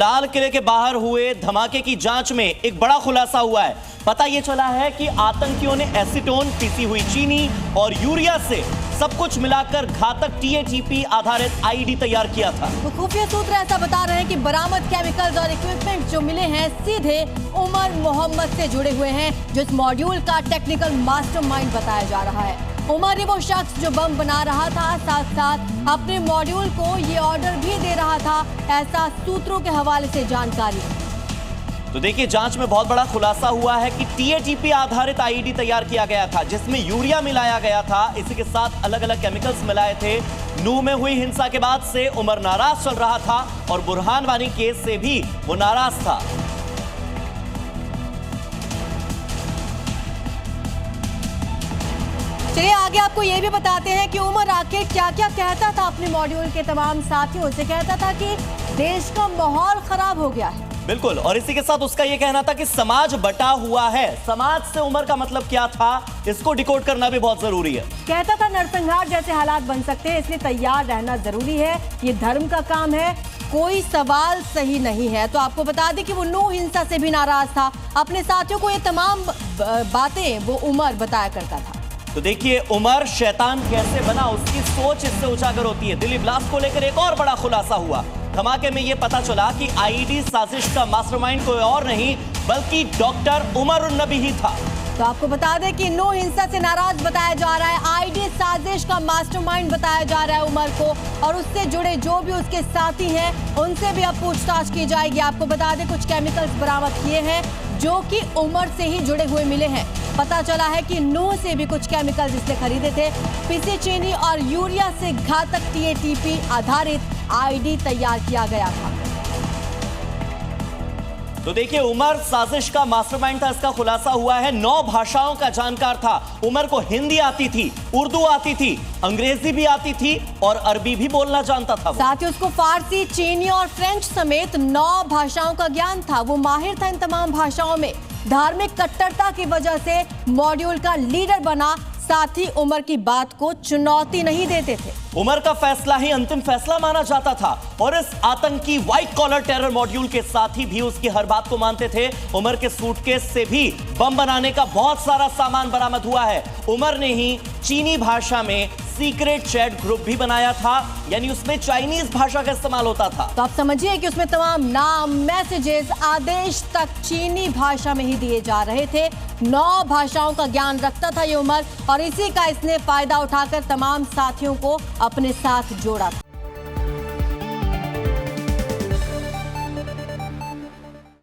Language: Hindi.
लाल किले के बाहर हुए धमाके की जांच में एक बड़ा खुलासा हुआ है। पता ये चला है कि आतंकियों ने एसीटोन, पिसी हुई चीनी और यूरिया से सब कुछ मिलाकर घातक टीएटीपी आधारित आईडी तैयार किया था। तो खुफिया सूत्र ऐसा बता रहे हैं कि बरामद केमिकल्स और इक्विपमेंट जो मिले हैं सीधे उमर मोहम्मद से जुड़े हुए हैं, जो इस मॉड्यूल का टेक्निकल मास्टरमाइंड बताया जा रहा है। उमर ही वो शख्स जो बम बना रहा था, साथ साथ अपने मॉड्यूल को ये ऑर्डर भी दे रहा था, ऐसा सूत्रों के हवाले से जानकारी। तो देखिए, जांच में बहुत बड़ा खुलासा हुआ है कि टीएटीपी आधारित आईडी तैयार किया गया था, जिसमें यूरिया मिलाया गया था। इसी के साथ अलग अलग केमिकल्स मिलाए थे। नूह में हुई हिंसा के बाद से उमर नाराज चल रहा था और बुरहान वानी केस से भी वो नाराज था। चलिए आगे आपको ये भी बताते हैं कि उमर आखिर क्या क्या कहता था अपने मॉड्यूल के तमाम साथियों से। कहता था कि देश का माहौल खराब हो गया है। बिल्कुल, और इसी के साथ उसका यह कहना था कि समाज बटा हुआ है। समाज से उमर का मतलब क्या था, इसको डिकोड करना भी बहुत जरूरी है। कहता था नरसंहार जैसे हालात बन सकते हैं, इसलिए तैयार रहना जरूरी है। ये धर्म का काम है, कोई सवाल सही नहीं है। तो आपको बता दें कि वो नूह हिंसा से भी नाराज था। अपने साथियों को ये तमाम बातें वो उमर बताया करता था। तो देखिए, उमर शैतान कैसे बना, उसकी सोच इससे उजागर होती है। दिल्ली ब्लास्ट को लेकर एक और बड़ा खुलासा हुआ। धमाके में यह पता चला कि आईडी साजिश का मास्टरमाइंड कोई और नहीं बल्कि डॉक्टर उमर नबी ही था। तो आपको बता दें कि नूह हिंसा से नाराज बताया जा रहा है, आईडी साजिश का मास्टरमाइंड बताया जा रहा है उमर को, और उससे जुड़े जो भी उसके साथी हैं उनसे भी अब पूछताछ की जाएगी। आपको बता दें कुछ केमिकल्स बरामद किए हैं जो कि उमर से ही जुड़े हुए मिले हैं। पता चला है कि नूह से भी कुछ केमिकल्स इसने खरीदे थे। पिसी चीनी और यूरिया से घातक टीएटीपी आधारित आईडी तैयार किया गया था। तो देखिए, उमर साजिश का मास्टरमाइंड था, इसका खुलासा हुआ है। 9 भाषाओं का जानकार था। उमर को हिंदी आती थी, उर्दू आती थी, अंग्रेजी भी आती थी और अरबी भी बोलना जानता था। साथ ही उसको फारसी, चीनी और फ्रेंच समेत 9 भाषाओं का ज्ञान था। वो माहिर था इन तमाम भाषाओं में। धार्मिक कट्टरता की वजह से मॉड्यूल का लीडर बना। साथ ही उमर की बात को चुनौती नहीं देते थे। उमर का फैसला ही अंतिम फैसला माना जाता था और इस आतंकी व्हाइट कॉलर टेरर मॉड्यूल के साथी भी उसकी हर बात को मानते थे। उमर के सूटकेस से भी बम बनाने का बहुत सारा सामान बरामद हुआ है। उमर ने ही चीनी भाषा में सीक्रेट चैट ग्रुप भी बनाया था, यानी उसमें चाइनीज भाषा का इस्तेमाल होता था। तो आप समझिए कि उसमें तमाम नाम, मैसेजेस, आदेश तक चीनी भाषा में ही दिए जा रहे थे। 9 भाषाओं का ज्ञान रखता था ये उमर, और इसी का इसने फायदा उठाकर तमाम साथियों को अपने साथ जोड़ा था।